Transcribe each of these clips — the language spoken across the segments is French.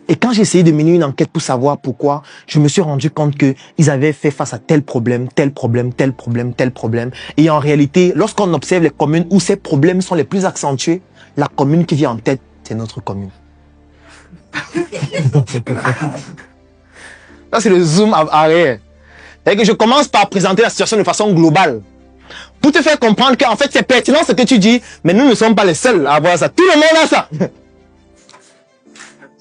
Et quand j'ai essayé de mener une enquête pour savoir pourquoi, je me suis rendu compte qu'ils avaient fait face à tel problème, tel problème, tel problème, tel problème. Et en réalité, lorsqu'on observe les communes où ces problèmes sont les plus accentués, la commune qui vient en tête, c'est notre commune. Ça, c'est le zoom arrière. C'est-à-dire que je commence par présenter la situation de façon globale. Pour te faire comprendre qu'en fait, c'est pertinent ce que tu dis, mais nous ne sommes pas les seuls à avoir ça. Tout le monde a ça.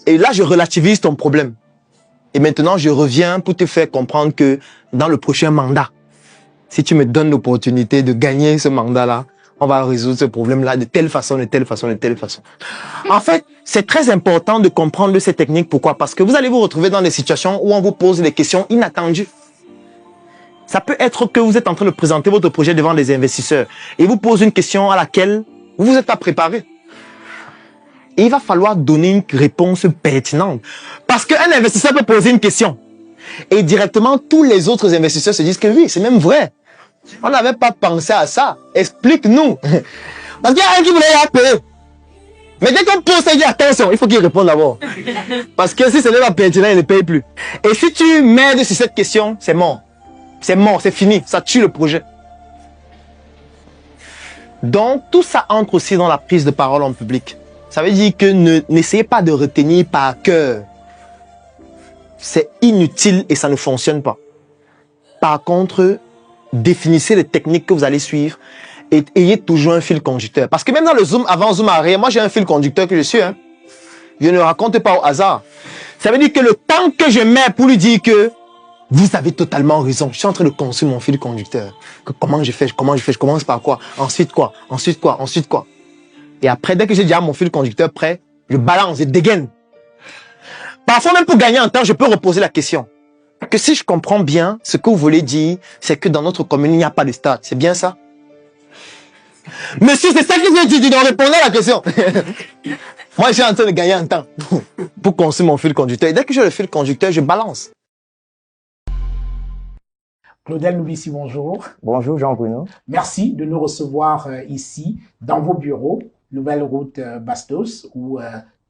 Et là, je relativise ton problème. Et maintenant, je reviens pour te faire comprendre que dans le prochain mandat, si tu me donnes l'opportunité de gagner ce mandat-là, on va résoudre ce problème-là de telle façon, de telle façon, de telle façon. En fait, c'est très important de comprendre ces techniques. Pourquoi? Parce que vous allez vous retrouver dans des situations où on vous pose des questions inattendues. Ça peut être que vous êtes en train de présenter votre projet devant des investisseurs et vous posez une question à laquelle vous n'êtes pas préparé. Et il va falloir donner une réponse pertinente. Parce qu'un investisseur peut poser une question. Et directement, tous les autres investisseurs se disent que oui, c'est même vrai. On n'avait pas pensé à ça. Explique-nous. Parce qu'il y a un qui voulait y payer. Mais dès qu'on pose ça, il dit attention, il faut qu'il réponde d'abord. Parce que si ce n'est pas pertinent, il ne paye plus. Et si tu m'aides sur cette question, c'est mort. C'est mort, c'est fini. Ça tue le projet. Donc, tout ça entre aussi dans la prise de parole en public. Ça veut dire que n'essayez pas de retenir par cœur. C'est inutile et ça ne fonctionne pas. Par contre, définissez les techniques que vous allez suivre et ayez toujours un fil conducteur. Parce que même dans le zoom avant, zoom arrière, moi j'ai un fil conducteur que je suis. Je ne raconte pas au hasard. Ça veut dire que le temps que je mets pour lui dire que vous avez totalement raison, je suis en train de construire mon fil conducteur. Que comment je fais, je commence par quoi, ensuite quoi, ensuite quoi, ensuite quoi. Et après, dès que j'ai déjà mon fil conducteur prêt, je balance, je dégaine. Parfois, même pour gagner en temps, je peux reposer la question. Que si je comprends bien, ce que vous voulez dire, c'est que dans notre commune, il n'y a pas de stade. C'est bien ça? Monsieur, c'est ça que je dis, donc répondez à la question. Moi, je suis en train de gagner en temps pour construire mon fil conducteur. Et dès que j'ai le fil conducteur, je balance. Claudel Noubissi, bonjour. Bonjour Jean-Bruno. Merci de nous recevoir ici, dans vos bureaux, Nouvelle Route Bastos, où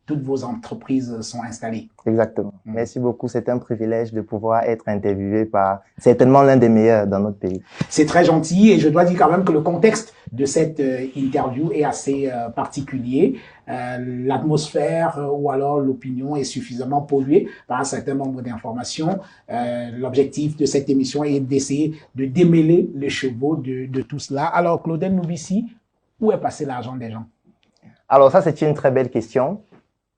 toutes vos entreprises sont installées. Exactement. Merci beaucoup. C'est un privilège de pouvoir être interviewé par certainement l'un des meilleurs dans notre pays. C'est très gentil et je dois dire quand même que le contexte de cette interview est assez particulier. L'atmosphère ou alors l'opinion est suffisamment polluée par un certain nombre d'informations. L'objectif de cette émission est d'essayer de démêler les chevaux de tout cela. Alors, Claudel Noubissi, où est passé l'argent des gens? Alors ça, c'est une très belle question.